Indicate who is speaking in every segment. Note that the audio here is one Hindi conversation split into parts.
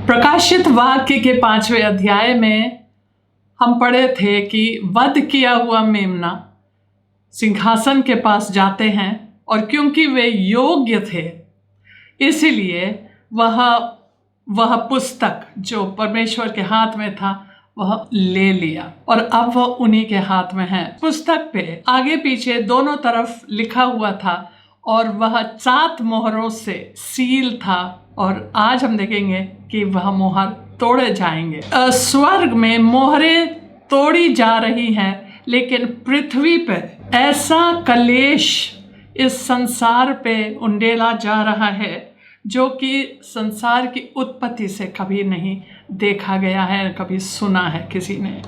Speaker 1: प्रकाशित वाक्य के 5वें अध्याय में हम पढ़े थे कि वध किया हुआ मेमना सिंहासन के पास जाते हैं और क्योंकि वे योग्य थे इसीलिए वह पुस्तक जो परमेश्वर के हाथ में था वह ले लिया और अब वह उन्हीं के हाथ में है। पुस्तक पे आगे पीछे दोनों तरफ लिखा हुआ था और वह 7 मोहरों से सील था और आज हम देखेंगे कि वह मोहर तोड़े जाएंगे। स्वर्ग में मोहरें तोड़ी जा रही हैं, लेकिन पृथ्वी पर ऐसा कलेश इस संसार पे उंडेला जा रहा है जो कि संसार की उत्पत्ति से कभी नहीं देखा गया है, कभी सुना है किसी ने।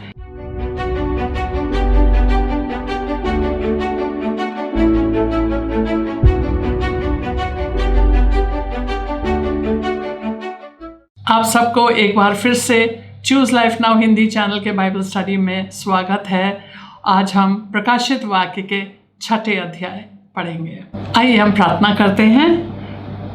Speaker 1: आप सबको एक बार फिर से choose life now Hindi channel के बाइबल स्टडी में स्वागत है। आज हम प्रकाशित वाक्य के 6ठे अध्याय पढ़ेंगे। आइए हम प्रार्थना करते हैं।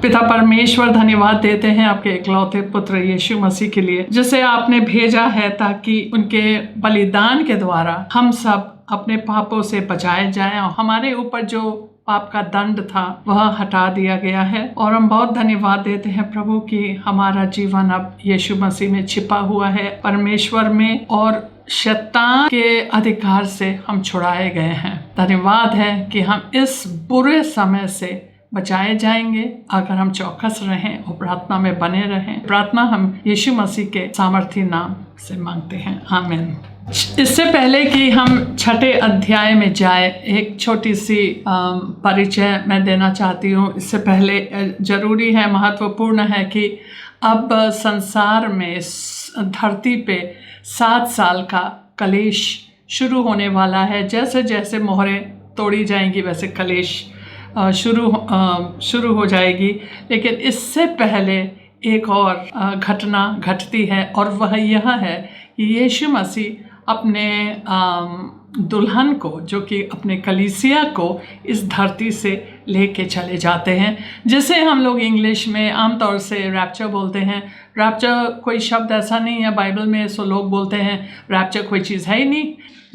Speaker 1: पिता परमेश्वर, धन्यवाद देते हैं आपके इकलौते पुत्र यीशु मसीह के लिए, जिसे आपने भेजा है ताकि उनके बलिदान के द्वारा हम सब अपने पापों से बचाए जाएं और हमारे ऊपर जो पाप का दंड था वह हटा दिया गया है। और हम बहुत धन्यवाद देते हैं प्रभु कि हमारा जीवन अब यीशु मसीह में छिपा हुआ है परमेश्वर में और शैतान के अधिकार से हम छुड़ाए गए हैं। धन्यवाद है कि हम इस बुरे समय से बचाए जाएंगे अगर हम चौकस रहें और प्रार्थना में बने रहें। प्रार्थना हम यीशु मसीह के सामर्थी नाम से मांगते हैं, आमीन। इससे पहले कि हम 6ठे अध्याय में जाए, एक छोटी सी परिचय मैं देना चाहती हूँ। इससे पहले जरूरी है, महत्वपूर्ण है कि अब संसार में धरती पे 7 साल का कलेश शुरू होने वाला है। जैसे जैसे मोहरें तोड़ी जाएंगी वैसे कलेश शुरू हो जाएगी। लेकिन इससे पहले एक और घटना घटती है और वह यह है कि यीशु मसीह अपने दुल्हन को, जो कि अपने कलीसिया को इस धरती से लेके चले जाते हैं, जिसे हम लोग इंग्लिश में आमतौर से रैप्चर बोलते हैं। रैप्चर कोई शब्द ऐसा नहीं है बाइबल में, सो लोग बोलते हैं रैप्चर कोई चीज़ है ही नहीं।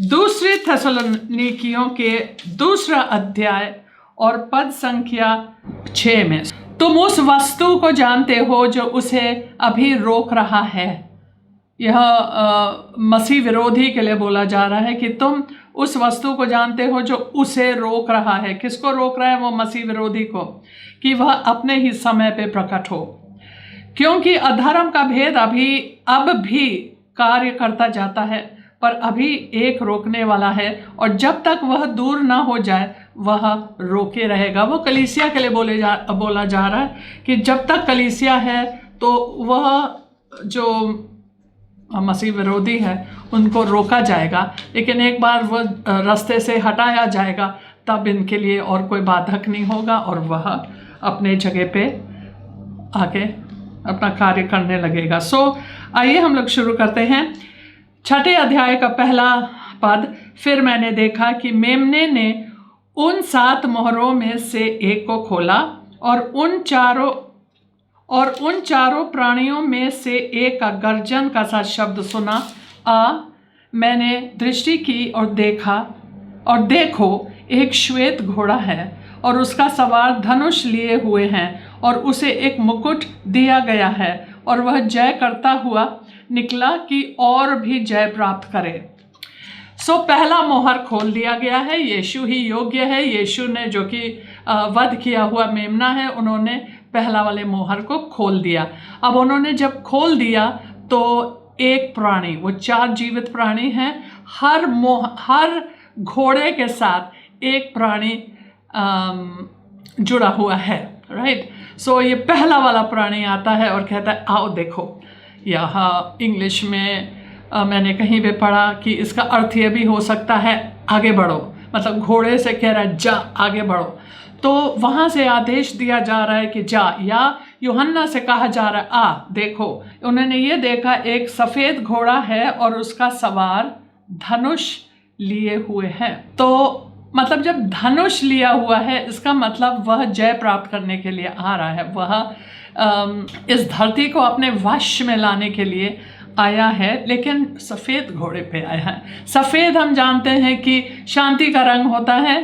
Speaker 1: दूसरे थेसलोनिकियों के 2 अध्याय और पद संख्या 6 में, तुम उस वस्तु को जानते हो जो उसे अभी रोक रहा है। यह मसीह विरोधी के लिए बोला जा रहा है कि तुम उस वस्तु को जानते हो जो उसे रोक रहा है। किसको रोक रहा है? वो मसीह विरोधी को, कि वह अपने ही समय पे प्रकट हो, क्योंकि अधर्म का भेद अब भी कार्य करता जाता है, पर अभी एक रोकने वाला है और जब तक वह दूर ना हो जाए वह रोके रहेगा। वो कलीसिया के लिए बोला जा रहा है कि जब तक कलीसिया है तो वह जो मसीह विरोधी है उनको रोका जाएगा, लेकिन एक बार वह रास्ते से हटाया जाएगा तब इनके लिए और कोई बाधक नहीं होगा और वह अपने जगह पे आके अपना कार्य करने लगेगा। आइए हम लोग शुरू करते हैं। 6ठे अध्याय का पहला पद, फिर मैंने देखा कि मेमने ने उन 7 मोहरों में से एक को खोला और उन चारों प्राणियों में से एक का गर्जन का सा शब्द सुना। मैंने दृष्टि की और देखा, और देखो एक श्वेत घोड़ा है और उसका सवार धनुष लिए हुए हैं और उसे एक मुकुट दिया गया है और वह जय करता हुआ निकला कि और भी जय प्राप्त करे। पहला मोहर खोल दिया गया है। यीशु ही योग्य है। यीशु ने, जो कि वध किया हुआ मेमना है, उन्होंने पहला वाले मोहर को खोल दिया। अब उन्होंने जब खोल दिया तो एक प्राणी, वो 4 जीवित प्राणी हैं, हर घोड़े के साथ एक प्राणी जुड़ा हुआ है, राइट। ये पहला वाला प्राणी आता है और कहता है आओ देखो। यहाँ इंग्लिश में मैंने कहीं पे पढ़ा कि इसका अर्थ ये भी हो सकता है आगे बढ़ो, मतलब घोड़े से कह रहा है जा आगे बढ़ो। तो वहाँ से आदेश दिया जा रहा है कि जा, या यूहन्ना से कहा जा रहा है आ देखो। उन्होंने ये देखा एक सफ़ेद घोड़ा है और उसका सवार धनुष लिए हुए हैं। तो मतलब जब धनुष लिया हुआ है इसका मतलब वह जय प्राप्त करने के लिए आ रहा है, वह इस धरती को अपने वश में लाने के लिए आया है, लेकिन सफ़ेद घोड़े पे आया है। सफ़ेद हम जानते हैं कि शांति का रंग होता है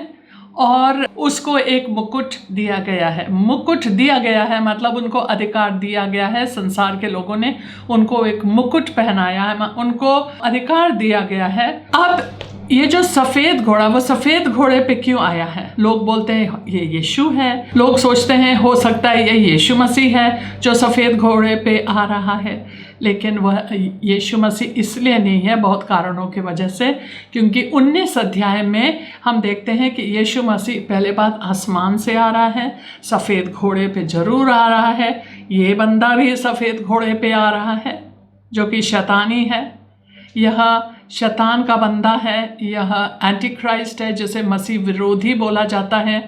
Speaker 1: और उसको एक मुकुट दिया गया है। मुकुट दिया गया है मतलब उनको अधिकार दिया गया है, संसार के लोगों ने उनको एक मुकुट पहनाया है, उनको अधिकार दिया गया है। अब ये जो सफ़ेद घोड़ा, वो सफ़ेद घोड़े पे क्यों आया है? लोग बोलते हैं ये यीशु है, लोग सोचते हैं हो सकता है ये यीशु मसीह है जो सफ़ेद घोड़े पे आ रहा है, लेकिन वह यीशु मसीह इसलिए नहीं है, बहुत कारणों की वजह से। क्योंकि 19 अध्याय में हम देखते हैं कि यीशु मसीह पहले बात आसमान से आ रहा है, सफ़ेद घोड़े पे ज़रूर आ रहा है। ये बंदा भी सफ़ेद घोड़े पे आ रहा है जो कि शैतानी है, यह शैतान का बंदा है, यह एंटी क्राइस्ट है जिसे मसीह विरोधी बोला जाता है,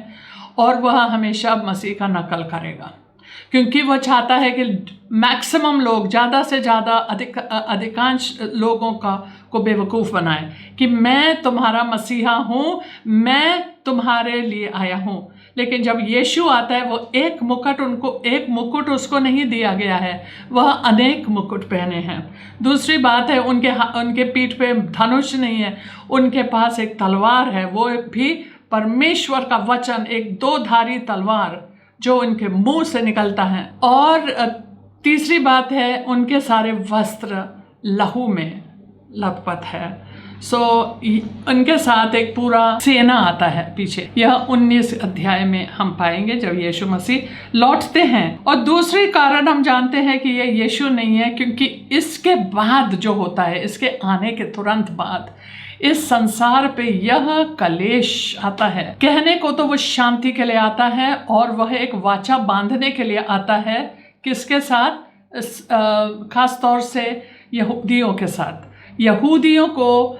Speaker 1: और वह हमेशा मसीह का नकल करेगा क्योंकि वह चाहता है कि मैक्सिमम लोग, ज़्यादा से ज़्यादा अधिकांश लोगों को बेवकूफ़ बनाए कि मैं तुम्हारा मसीहा हूँ, मैं तुम्हारे लिए आया हूँ। लेकिन जब यीशु आता है वो एक मुकुट उसको नहीं दिया गया है, वह अनेक मुकुट पहने हैं। दूसरी बात है उनके पीठ पे धनुष नहीं है, उनके पास एक तलवार है, वो भी परमेश्वर का वचन, एक 2-धारी तलवार जो उनके मुंह से निकलता है। और तीसरी बात है उनके सारे वस्त्र लहू में लथपथ है। उनके साथ एक पूरा सेना आता है पीछे। यह 19 अध्याय में हम पाएंगे जब यीशु मसीह लौटते हैं। और दूसरी कारण हम जानते हैं कि यह यीशु नहीं है क्योंकि इसके बाद जो होता है, इसके आने के तुरंत बाद इस संसार पे यह कलेश आता है। कहने को तो वो शांति के लिए आता है और वह एक वाचा बांधने के लिए आता है। किसके साथ? खास तौर से यहूदियों के साथ। यहूदियों को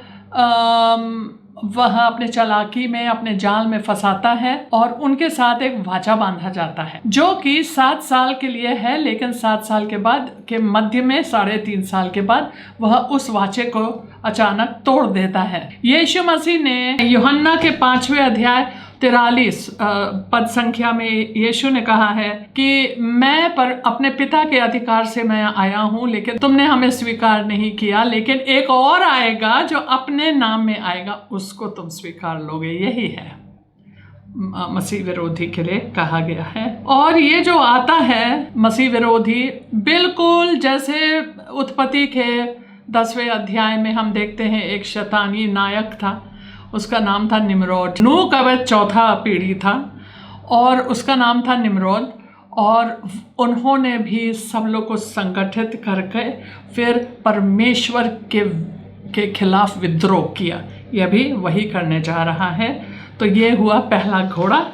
Speaker 1: वह अपने चालाकी में, अपने जाल में फंसाता है और उनके साथ एक वाचा बांधा जाता है जो कि 7 साल के लिए है, लेकिन 7 साल के बाद के मध्य में 3.5 साल के बाद वह उस वाचे को अचानक तोड़ देता है। यीशु मसीह ने यूहन्ना के 5वें अध्याय 43 पद संख्या में यीशु ने कहा है कि मैं पर अपने पिता के अधिकार से मैं आया हूँ, लेकिन तुमने हमें स्वीकार नहीं किया, लेकिन एक और आएगा जो अपने नाम में आएगा, उसको तुम स्वीकार लोगे। यही है मसीह विरोधी के लिए कहा गया है। और ये जो आता है मसीह विरोधी, बिल्कुल जैसे उत्पत्ति के 10वें अध्याय में हम देखते हैं एक शैतानी नायक था, उसका नाम था निम्रोद। नूह का वह 4था पीढ़ी था और उसका नाम था निम्रोद, और उन्होंने भी सब लोग को संगठित करके फिर परमेश्वर के खिलाफ विद्रोह किया। यह भी वही करने जा रहा है। तो ये हुआ पहला घोड़ा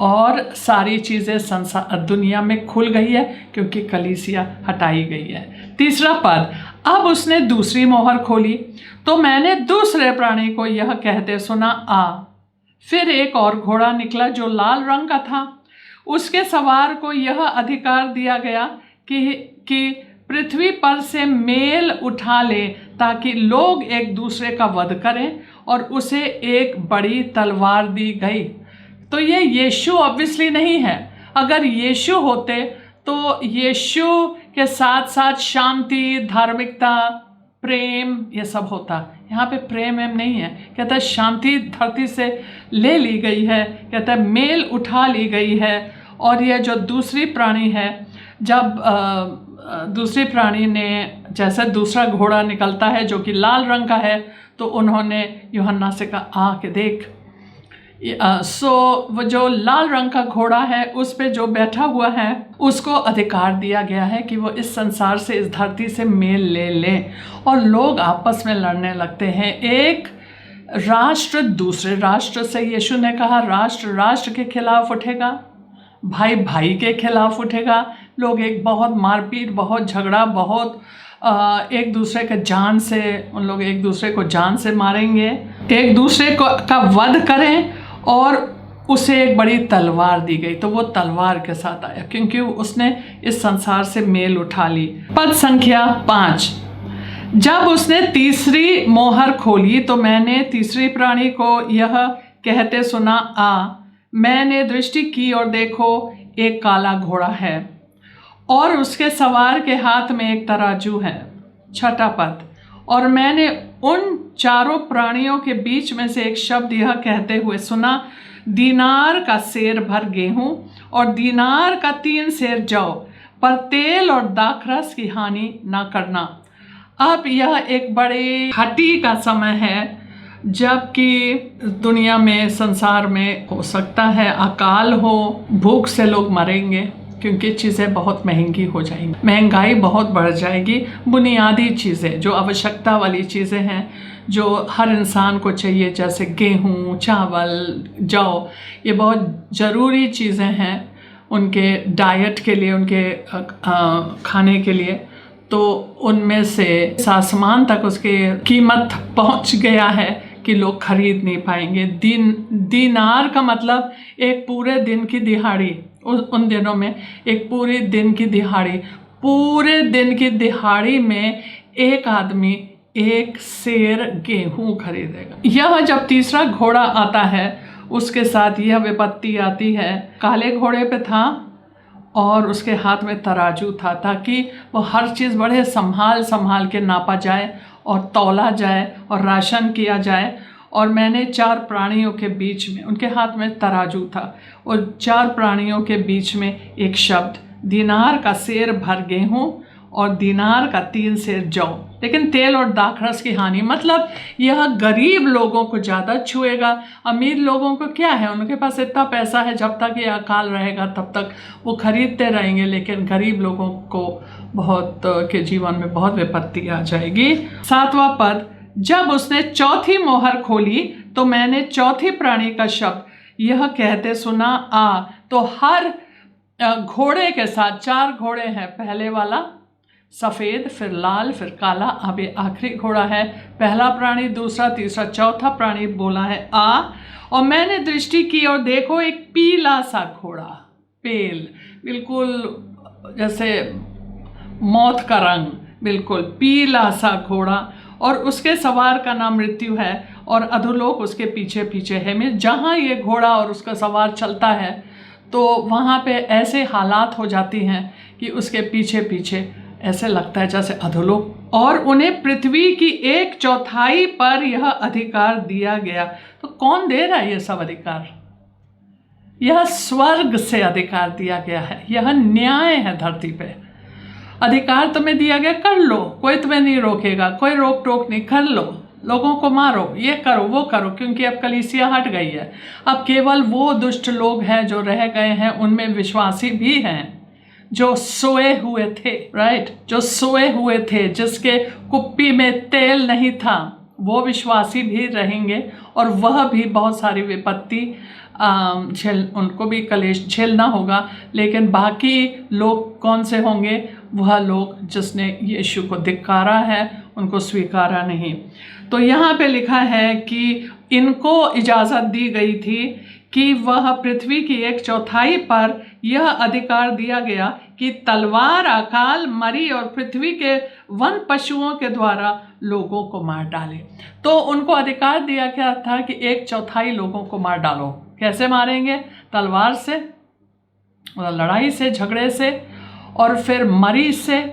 Speaker 1: और सारी चीज़ें संसार दुनिया में खुल गई है क्योंकि कलीसिया हटाई गई है। तीसरा पद, अब उसने दूसरी मोहर खोली तो मैंने दूसरे प्राणी को यह कहते सुना, आ। फिर एक और घोड़ा निकला जो लाल रंग का था। उसके सवार को यह अधिकार दिया गया कि पृथ्वी पर से मेल उठा ले ताकि लोग एक दूसरे का वध करें, और उसे एक बड़ी तलवार दी गई। तो ये यीशु ऑब्वियसली नहीं है। अगर यीशु होते तो यीशु के साथ साथ शांति, धार्मिकता, प्रेम, ये सब होता। यहाँ पे प्रेम एम नहीं है। कहता है शांति धरती से ले ली गई है, कहता है मेल उठा ली गई है। और यह जो दूसरी प्राणी है, जब दूसरी प्राणी ने, जैसे दूसरा घोड़ा निकलता है जो कि लाल रंग का है, तो उन्होंने यूहन्ना से कहा आ के देख। वो जो लाल रंग का घोड़ा है उस पे जो बैठा हुआ है उसको अधिकार दिया गया है कि वो इस संसार से, इस धरती से मेल ले लें, और लोग आपस में लड़ने लगते हैं। एक राष्ट्र दूसरे राष्ट्र से, यीशु ने कहा राष्ट्र राष्ट्र के खिलाफ उठेगा, भाई भाई के खिलाफ उठेगा। लोग एक बहुत मारपीट, बहुत झगड़ा, बहुत एक दूसरे के जान से, उन लोग एक दूसरे को जान से मारेंगे, एक दूसरे को का वध करें, और उसे एक बड़ी तलवार दी गई। तो वो तलवार के साथ आया क्योंकि उसने इस संसार से मेल उठा ली। पद संख्या 5, जब उसने तीसरी मोहर खोली तो मैंने तीसरी प्राणी को यह कहते सुना, आ। मैंने दृष्टि की और देखो एक काला घोड़ा है और उसके सवार के हाथ में एक तराजू है। छठा पद, और मैंने उन चारों प्राणियों के बीच में से एक शब्द यह कहते हुए सुना, दीनार का सेर भर गेहूं और दीनार का 3 सेर जौ, पर तेल और दाखरस की हानि ना करना। अब यह एक बड़े घटी का समय है, जबकि दुनिया में, संसार में हो सकता है अकाल हो, भूख से लोग मरेंगे क्योंकि चीज़ें बहुत महंगी हो जाएंगी, महंगाई बहुत बढ़ जाएगी। बुनियादी चीज़ें जो आवश्यकता वाली चीज़ें हैं, जो हर इंसान को चाहिए, जैसे गेहूँ, चावल, जौ, ये बहुत ज़रूरी चीज़ें हैं उनके डाइट के लिए, उनके खाने के लिए। तो उनमें से आसमान तक उसके कीमत पहुंच गया है कि लोग खरीद नहीं पाएंगे। दीनार का मतलब एक पूरे दिन की दिहाड़ी। उन दिनों में एक पूरे दिन की दिहाड़ी, पूरे दिन की दिहाड़ी में एक आदमी 1 सेर गेहूं खरीदेगा। यह जब तीसरा घोड़ा आता है, उसके साथ यह विपत्ति आती है। काले घोड़े पे था और उसके हाथ में तराजू था, ताकि वो हर चीज़ बड़े संभाल के नापा जाए और तौला जाए और राशन किया जाए। और मैंने 4 प्राणियों के बीच में, उनके हाथ में तराजू था, और 4 प्राणियों के बीच में एक शब्द, दीनार का सेर भर गेहूं और दीनार का 3 सेर जौ, लेकिन तेल और दाखरस की हानि। मतलब यह गरीब लोगों को ज़्यादा छुएगा। अमीर लोगों को क्या है, उनके पास इतना पैसा है, जब तक ये अकाल रहेगा तब तक वो खरीदते रहेंगे, लेकिन गरीब लोगों को बहुत के जीवन में बहुत विपत्ति आ जाएगी। 7वां पद, जब उसने चौथी मोहर खोली तो मैंने चौथी प्राणी का शब्द यह कहते सुना, आ। तो हर घोड़े के साथ 4 घोड़े हैं, पहले वाला सफ़ेद, फिर लाल, फिर काला, अब ये आखिरी घोड़ा है। पहला प्राणी, दूसरा, तीसरा, चौथा प्राणी बोला है आ। और मैंने दृष्टि की और देखो एक पीला सा घोड़ा, पेल, बिल्कुल जैसे मौत का रंग, बिल्कुल पीला सा घोड़ा, और उसके सवार का नाम मृत्यु है और अधोलोक उसके पीछे पीछे है। मैं जहाँ ये घोड़ा और उसका सवार चलता है तो वहाँ पे ऐसे हालात हो जाती हैं कि उसके पीछे पीछे ऐसे लगता है जैसे अधोलोक। और उन्हें पृथ्वी की 1/4 पर यह अधिकार दिया गया। तो कौन दे रहा है ये सब अधिकार? यह स्वर्ग से अधिकार दिया गया है, यह न्याय है धरती पे। अधिकार तुम्हें दिया गया, कर लो, कोई तुम्हें नहीं रोकेगा, कोई रोक टोक नहीं, कर लो, लोगों को मारो, ये करो, वो करो, क्योंकि अब कलीसिया हट गई है। अब केवल वो दुष्ट लोग हैं जो रह गए हैं, उनमें विश्वासी भी हैं जो सोए हुए थे, राइट, जो सोए हुए थे, जिसके कुप्पी में तेल नहीं था, वो विश्वासी भी रहेंगे और वह भी बहुत सारी विपत्ति उनको भी कलेश झेलना होगा। लेकिन बाकी लोग कौन से होंगे? वह लोग जिसने यीशु को धिक्कारा है, उनको स्वीकारा नहीं। तो यहाँ पे लिखा है कि इनको इजाज़त दी गई थी कि वह पृथ्वी की 1/4 पर यह अधिकार दिया गया कि तलवार, अकाल, मरी और पृथ्वी के वन पशुओं के द्वारा लोगों को मार डाले। तो उनको अधिकार दिया गया था कि 1/4 लोगों को मार डालो। कैसे मारेंगे? तलवार से, लड़ाई से, झगड़े से, और फिर मरी से,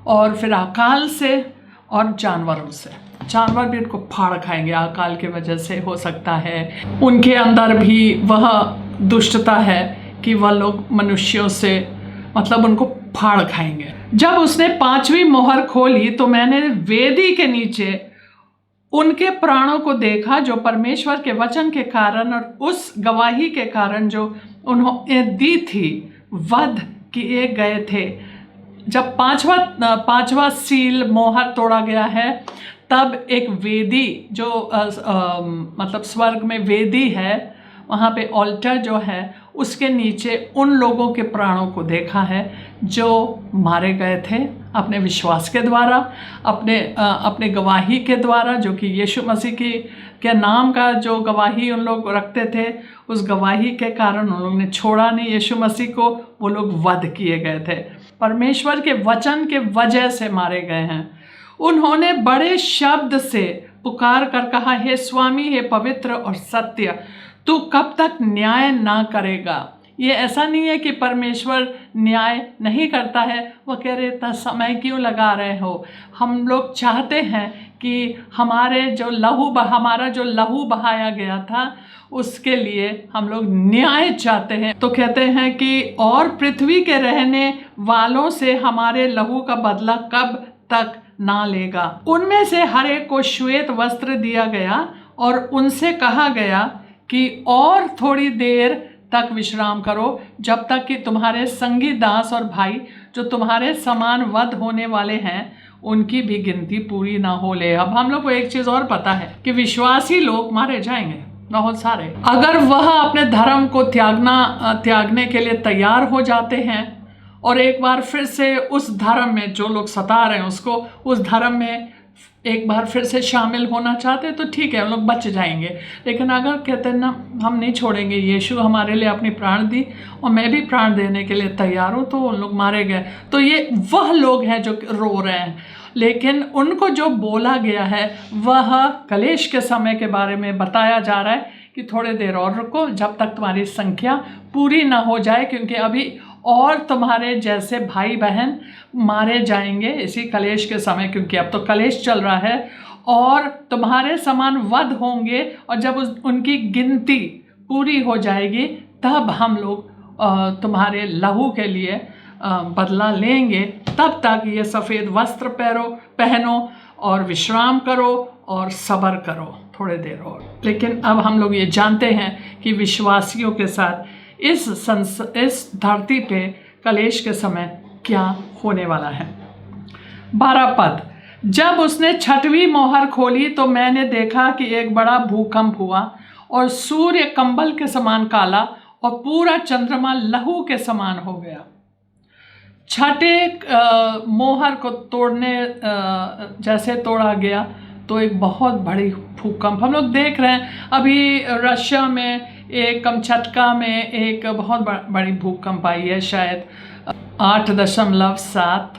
Speaker 1: और फिर अकाल से, और जानवरों से। जानवर भी उनको फाड़ खाएंगे, अकाल की वजह से हो सकता है। उनके अंदर भी वह दुष्टता है कि वह लोग मनुष्यों से, मतलब उनको फाड़ खाएंगे। जब उसने 5वीं मोहर खोली तो मैंने वेदी के नीचे उनके प्राणों को देखा जो परमेश्वर के वचन के कारण और उस गवाही के कारण जो उन्होंने दी थी, वध किए गए थे। जब 5वां सील मोहर तोड़ा गया है, तब एक वेदी जो मतलब स्वर्ग में वेदी है, वहाँ पे ऑल्टर जो है, उसके नीचे उन लोगों के प्राणों को देखा है जो मारे गए थे अपने विश्वास के द्वारा, अपने गवाही के द्वारा, जो कि यीशु मसीह के नाम का जो गवाही उन लोग रखते थे, उस गवाही के कारण उन लोगों ने छोड़ा नहीं यीशु मसीह को, वो लोग वध किए गए थे। परमेश्वर के वचन के वजह से मारे गए हैं। उन्होंने बड़े शब्द से पुकार कर कहा, हे स्वामी, हे पवित्र और सत्य, तू कब तक न्याय ना करेगा? ये ऐसा नहीं है कि परमेश्वर न्याय नहीं करता है। वह कह रहे इतना समय क्यों लगा रहे हो। हम लोग चाहते हैं कि हमारा जो लहू बहाया गया था उसके लिए हम लोग न्याय चाहते हैं। तो कहते हैं कि और पृथ्वी के रहने वालों से हमारे लहू का बदला कब तक ना लेगा। उनमें से हर एक को श्वेत वस्त्र दिया गया और उनसे कहा गया कि और थोड़ी देर तक विश्राम करो, जब तक कि तुम्हारे संगी दास और भाई जो तुम्हारे समान वध होने वाले हैं उनकी भी गिनती पूरी ना हो ले। अब हम लोग को एक चीज और पता है कि विश्वासी लोग मारे जाएंगे, बहुत सारे। अगर वह अपने धर्म को त्यागने के लिए तैयार हो जाते हैं और एक बार फिर से उस धर्म में, जो लोग सता रहे हैं उसको, उस धर्म में एक बार फिर से शामिल होना चाहते हैं तो ठीक है, हम लोग बच जाएंगे। लेकिन अगर कहते हैं ना हम नहीं छोड़ेंगे, यीशु हमारे लिए अपनी प्राण दी और मैं भी प्राण देने के लिए तैयार हूँ, तो उन लोग मारे गए। तो ये वह लोग हैं जो रो रहे हैं, लेकिन उनको जो बोला गया है वह कलेश के समय के बारे में बताया जा रहा है कि थोड़े देर और रुको, जब तक तुम्हारी संख्या पूरी ना हो जाए, क्योंकि अभी और तुम्हारे जैसे भाई बहन मारे जाएंगे इसी कलेश के समय, क्योंकि अब तो कलेश चल रहा है, और तुम्हारे समान वध होंगे, और जब उनकी गिनती पूरी हो जाएगी तब हम लोग तुम्हारे लहू के लिए बदला लेंगे। तब तक ये सफ़ेद वस्त्र पहनो और विश्राम करो और सब्र करो थोड़े देर और। लेकिन अब हम लोग ये जानते हैं कि विश्वासियों के साथ इस धरती पे कलेश के समय क्या होने वाला है। 12 पद, जब उसने 6वीं मोहर खोली तो मैंने देखा कि एक बड़ा भूकंप हुआ और सूर्य कंबल के समान काला और पूरा चंद्रमा लहू के समान हो गया। 6 मोहर को तोड़ने जैसे तोड़ा गया तो एक बहुत बड़ी भूकंप हम लोग देख रहे हैं। अभी रशिया में कमचटका में एक बहुत बड़ी भूकंप आई है, शायद 8.7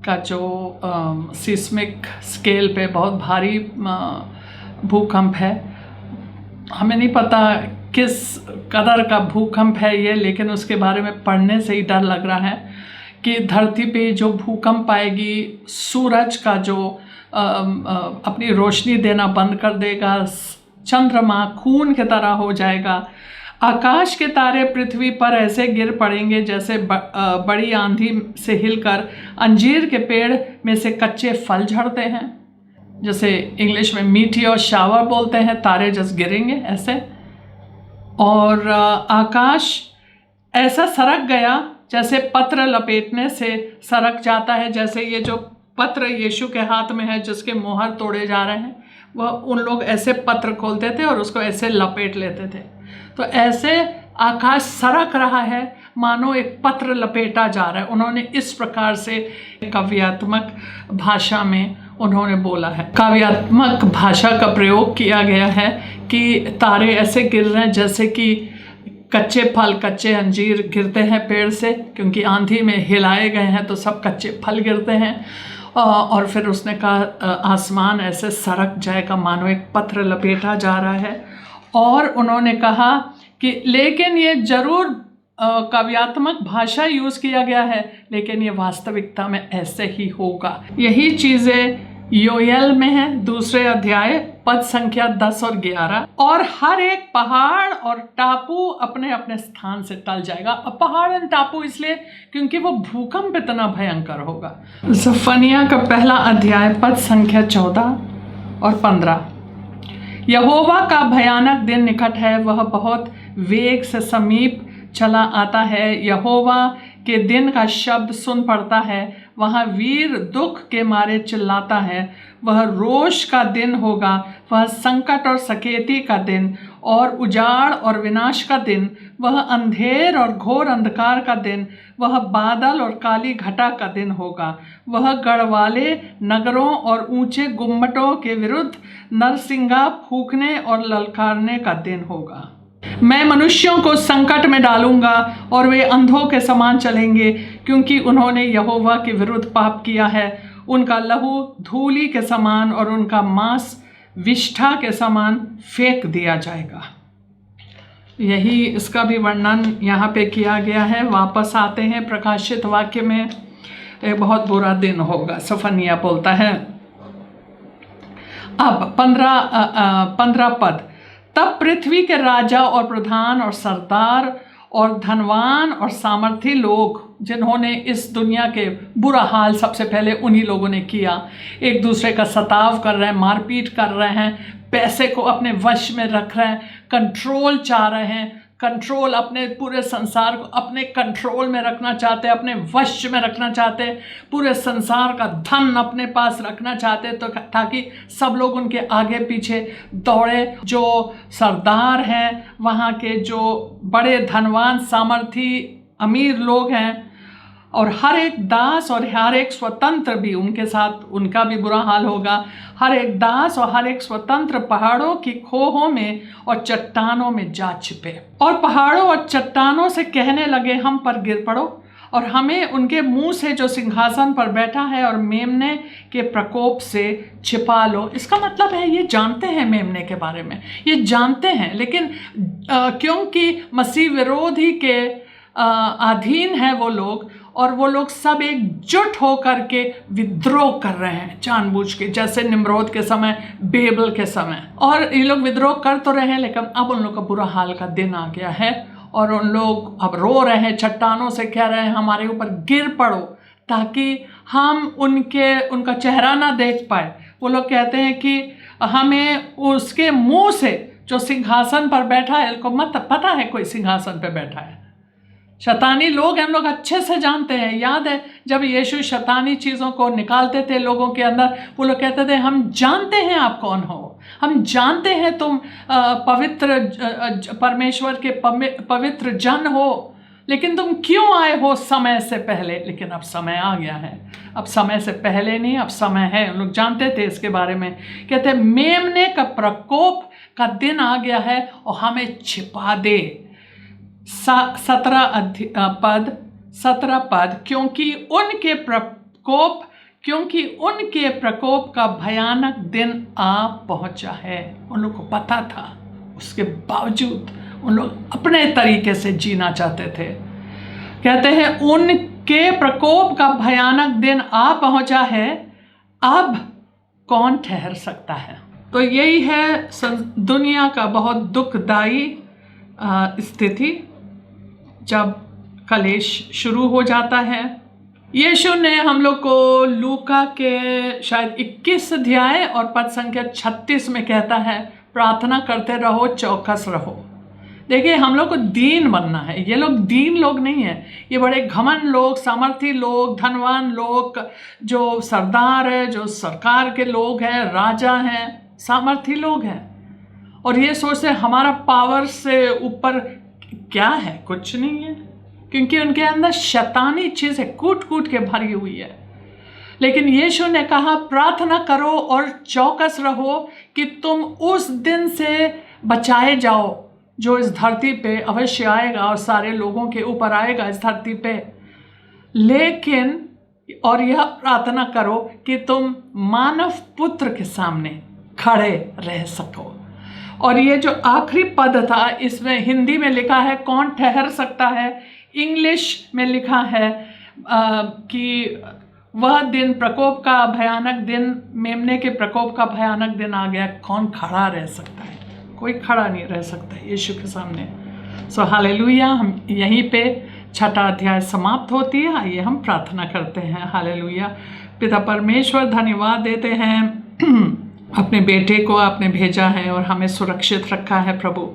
Speaker 1: का जो सिस्मिक स्केल पे बहुत भारी भूकंप है। हमें नहीं पता किस कदर का भूकंप है ये, लेकिन उसके बारे में पढ़ने से ही डर लग रहा है कि धरती पे जो भूकंप आएगी, सूरज का जो अपनी रोशनी देना बंद कर देगा, चंद्रमा खून की तरह हो जाएगा, आकाश के तारे पृथ्वी पर ऐसे गिर पड़ेंगे जैसे बड़ी आंधी से हिलकर अंजीर के पेड़ में से कच्चे फल झड़ते हैं, जैसे इंग्लिश में मीटियोर शावर बोलते हैं, तारे जैसे गिरेंगे ऐसे। और आकाश ऐसा सरक गया जैसे पत्र लपेटने से सरक जाता है। जैसे ये जो पत्र यीशु के हाथ में है जिसके मोहर तोड़े जा रहे हैं, वह उन लोग ऐसे पत्र खोलते थे और उसको ऐसे लपेट लेते थे। तो ऐसे आकाश सरक रहा है मानो एक पत्र लपेटा जा रहा है। उन्होंने इस प्रकार से काव्यात्मक भाषा में उन्होंने बोला है, काव्यात्मक भाषा का प्रयोग किया गया है कि तारे ऐसे गिर रहे हैं जैसे कि कच्चे फल, कच्चे अंजीर गिरते हैं पेड़ से, क्योंकि आंधी में हिलाए गए हैं तो सब कच्चे फल गिरते हैं। और फिर उसने कहा आसमान ऐसे सरक जाएगा मानो एक पत्र लपेटा जा रहा है। और उन्होंने कहा कि लेकिन ये जरूर काव्यात्मक भाषा यूज़ किया गया है, लेकिन ये वास्तविकता में ऐसे ही होगा। यही चीज़ें योएल में है, 2 अध्याय पद संख्या 10 और 11। और हर एक पहाड़ और टापू अपने अपने स्थान से टल जाएगा। अब पहाड़ और टापू इसलिए क्योंकि वो भूकंप इतना भयंकर होगा। जफनिया का 1 अध्याय पद संख्या 14 और 15। यहोवा का भयानक दिन निकट है, वह बहुत वेग से समीप चला आता है। यहोवा के दिन का शब्द सुन पड़ता है, वहाँ वीर दुख के मारे चिल्लाता है। वह रोष का दिन होगा, वह संकट और सकेती का दिन और उजाड़ और विनाश का दिन, वह अंधेर और घोर अंधकार का दिन, वह बादल और काली घटा का दिन होगा। वह गढ़वाले नगरों और ऊंचे गुम्मटों के विरुद्ध नरसिंगा फूंकने और ललकारने का दिन होगा। मैं मनुष्यों को संकट में डालूंगा और वे अंधों के समान चलेंगे, क्योंकि उन्होंने यहोवा के विरुद्ध पाप किया है। उनका लहू धूली के समान और उनका मांस विष्ठा के समान फेंक दिया जाएगा। यही इसका भी वर्णन यहाँ पे किया गया है। वापस आते हैं प्रकाशित वाक्य में। एक बहुत बुरा दिन होगा, सफनिया बोलता है। अब 15 पद, तब पृथ्वी के राजा और प्रधान और सरदार और धनवान और सामर्थी लोग, जिन्होंने इस दुनिया के बुरा हाल सबसे पहले उन्हीं लोगों ने किया, एक दूसरे का सताव कर रहे हैं, मारपीट कर रहे हैं, पैसे को अपने वश में रख रहे हैं, कंट्रोल चाह रहे हैं, कंट्रोल अपने पूरे संसार को अपने कंट्रोल में रखना चाहते हैं, अपने वश में रखना चाहते हैं, पूरे संसार का धन अपने पास रखना चाहते हैं, तो ताकि सब लोग उनके आगे पीछे दौड़े। जो सरदार हैं, वहाँ के जो बड़े धनवान सामर्थी अमीर लोग हैं, और हर एक दास और हर एक स्वतंत्र भी उनके साथ, उनका भी बुरा हाल होगा। हर एक दास और हर एक स्वतंत्र पहाड़ों की खोहों में और चट्टानों में जा छिपे, और पहाड़ों और चट्टानों से कहने लगे, हम पर गिर पड़ो और हमें उनके मुंह से जो सिंहासन पर बैठा है और मेमने के प्रकोप से छिपा लो। इसका मतलब है ये जानते हैं मेमने के बारे में, ये जानते हैं, लेकिन क्योंकि मसीह विरोधी के अधीन है वो लोग, और वो लोग सब एकजुट होकर के विद्रोह कर रहे हैं जानबूझ के, जैसे निम्रोद के समय, बेबल के समय। और ये लोग विद्रोह कर तो रहे हैं, लेकिन अब उन लोग का बुरा हाल का दिन आ गया है, और उन लोग अब रो रहे हैं, चट्टानों से कह रहे हैं, हमारे ऊपर गिर पड़ो ताकि हम उनका चेहरा ना देख पाए। वो लोग कहते हैं कि हमें उसके मुंह से जो सिंहासन पर बैठा है, इनको मत पता है कोई सिंहासन पर बैठा है। शैतानी लोग हम लोग अच्छे से जानते हैं। याद है जब यीशु शैतानी चीज़ों को निकालते थे लोगों के अंदर, वो लोग कहते थे, हम जानते हैं आप कौन हो, हम जानते हैं तुम पवित्र परमेश्वर के पवित्र जन हो, लेकिन तुम क्यों आए हो समय से पहले। लेकिन अब समय आ गया है, अब समय से पहले नहीं, अब समय है। उन लोग जानते थे इसके बारे में। कहते मेमने का प्रकोप का दिन आ गया है और हमें छिपा दे। 17 पद, क्योंकि उनके प्रकोप का भयानक दिन आ पहुंचा है। उन लोग को पता था, उसके बावजूद उन लोग अपने तरीके से जीना चाहते थे। कहते हैं उनके प्रकोप का भयानक दिन आ पहुंचा है, अब कौन ठहर सकता है। तो यही है दुनिया का बहुत दुखदाई स्थिति जब कलेश शुरू हो जाता है। यीशु ने हम लोग को लूका के शायद 21 अध्याय और पद संख्या 36 में कहता है, प्रार्थना करते रहो, चौकस रहो। देखिए, हम लोग को दीन बनना है। ये लोग दीन लोग नहीं है, ये बड़े घमंड लोग, सामर्थी लोग, धनवान लोग, जो सरदार है, जो सरकार के लोग हैं, राजा हैं, सामर्थी लोग हैं, और ये सोचते हमारा पावर से ऊपर क्या है, कुछ नहीं है, क्योंकि उनके अंदर शैतानी चीज़ है, कूट कूट के भरी हुई है। लेकिन यीशु ने कहा प्रार्थना करो और चौकस रहो कि तुम उस दिन से बचाए जाओ जो इस धरती पे अवश्य आएगा और सारे लोगों के ऊपर आएगा इस धरती पे। लेकिन और यह प्रार्थना करो कि तुम मानव पुत्र के सामने खड़े रह सको। और ये जो आखिरी पद था, इसमें हिंदी में लिखा है कौन ठहर सकता है, इंग्लिश में लिखा है कि वह दिन, प्रकोप का भयानक दिन, मेमने के प्रकोप का भयानक दिन आ गया, कौन खड़ा रह सकता है। कोई खड़ा नहीं रह सकता यीशु के सामने। सो हालेलुया। हम यहीं पे 6वां अध्याय समाप्त होती है। आइए हम प्रार्थना करते हैं। हालेलुया। पिता परमेश्वर, धन्यवाद देते हैं अपने बेटे को आपने भेजा है और हमें सुरक्षित रखा है प्रभु।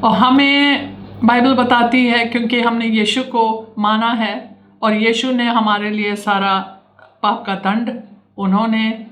Speaker 1: और हमें बाइबल बताती है क्योंकि हमने यीशु को माना है और यीशु ने हमारे लिए सारा पाप का दंड, उन्होंने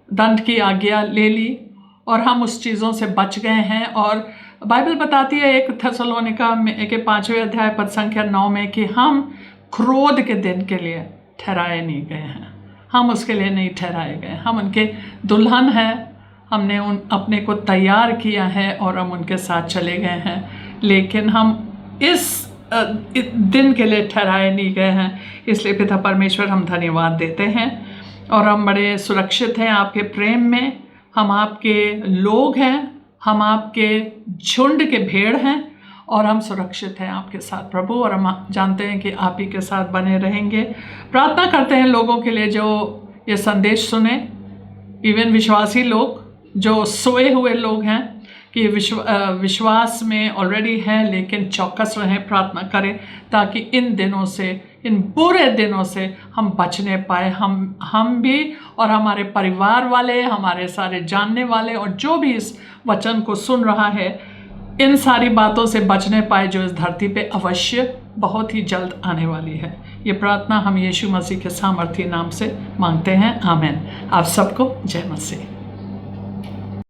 Speaker 1: दंड की आज्ञा ले ली और हम उस चीज़ों से बच गए हैं। और बाइबल बताती है 1 थेसलोनिका के 5वें अध्याय पद संख्या 9 में कि हम क्रोध के दिन के लिए ठहराए नहीं गए हैं, हम उसके लिए नहीं ठहराए गए, हम उनके दुल्हन हैं, हमने अपने को तैयार किया है और हम उनके साथ चले गए हैं। लेकिन हम इस दिन के लिए ठहराए नहीं गए हैं। इसलिए पिता परमेश्वर हम धन्यवाद देते हैं और हम बड़े सुरक्षित हैं आपके प्रेम में। हम आपके लोग हैं, हम आपके झुंड के भेड़ हैं और हम सुरक्षित हैं आपके साथ प्रभु, और हम जानते हैं कि आप ही के साथ बने रहेंगे। प्रार्थना करते हैं लोगों के लिए जो ये संदेश सुने, इवन विश्वासी लोग जो सोए हुए लोग हैं कि विश्वास में ऑलरेडी हैं लेकिन चौकस रहें, प्रार्थना करें ताकि इन दिनों से, इन बुरे दिनों से हम बचने पाए, हम भी और हमारे परिवार वाले, हमारे सारे जानने वाले और जो भी इस वचन को सुन रहा है, इन सारी बातों से बचने पाए जो इस धरती पे अवश्य बहुत ही जल्द आने वाली है। ये प्रार्थना हम यीशु मसीह के सामर्थी नाम से मांगते हैं, आमीन। आप सबको जय मसीह।